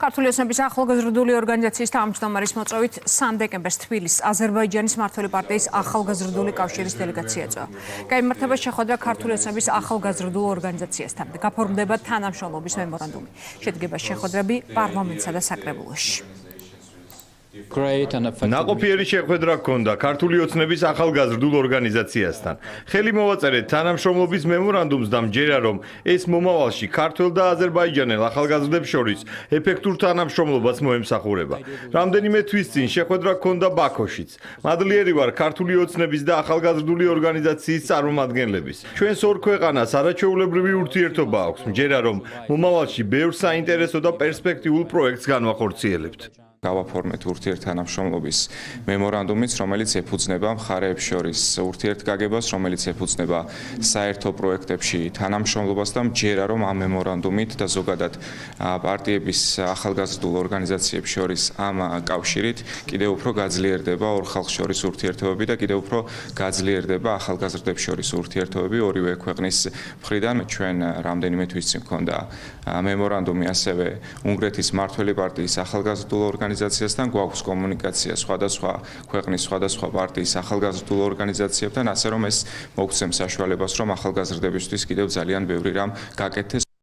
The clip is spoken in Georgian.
ქართული ოცნების ახალგაზრდული ორგანიზაციის თავმჯდომარის მოწვევით 3 დეკემბერს თბილისს აზერბაიჯანის მმართველი პარტიის ახალგაზრდული კავშირის დელეგაცია ეწვა. გაიმართება შეხვედრა ქართული ოცნების ახალგაზრდულ ორგანიზაციასთან. გაფორმდება თანამშრომლობის მემორანდუმი. შედგება შეხვედრები პარლამენტსა და საკრებულოში. ნაყოფიერი შეხვედრა ჰქონდა ქართული ოცნების ახალგაზრდულ ორგანიზაციასთან. ხელი მოვაწერეთ თანამშრომლობის მემორანდუმს და მჯერა, რომ ეს მომავალში ქართველ და აზერბაიჯანელ ახალგაზრდებს შორის ეფექტურ თანამშრომლობას მოემსახურება. რამდენიმე თვის წინ შეხვედრა ჰქონდა ბაქოშიც. მადლიერი ვარ ქართული ოცნების და ახალგაზრდული ორგანიზაციის წარმომადგენლების. ჩვენს ორ ქვეყანას არაჩვეულებრივი ურთიერთობა აქვს. მჯერა, რომ მომავალში ბევრ საინტერესო და პერსპექტიულ პროექტს განვახორციელებთ. გავაფორმეთ ურთიერთთანამშრომლობის მემორანდუმიც, რომელიც ეფუძნება მხარეებს შორის ურთიერთგაგებას, რომელიც ეფუძნება საერთო პროექტებში თანამშრომლობას და მჯერა, რომ ამ მემორანდუმით და ზოგადად პარტიების ახალგაზრდულ ორგანიზაციებს შორის ამ კავშირით კიდევ უფრო გაძლიერდება ორ ხალხს შორის ურთიერთობები და კიდევ უფრო გაძლიერდება ახალგაზრდებს შორის ურთიერთობები ორივე ქვეყნის მხრიდან. ჩვენ რამდენიმე თვის წინ ჰქონდა მემორანდუმი ასევე უნგრეთის მმართველი პარტიის ახალგაზრდულ ორგანიზაციასთან, გვაქვს კომუნიკაცია სხვადასხვა ქვეყნის სხვადასხვა პარტიის ახალგაზრდულ ორგანიზაციებთან, ასე რომ ეს მოგცემს საშუალებას, რომ ახალგაზრდებისთვის კიდევ ძალიან ბევრი რამ გაკეთდეს.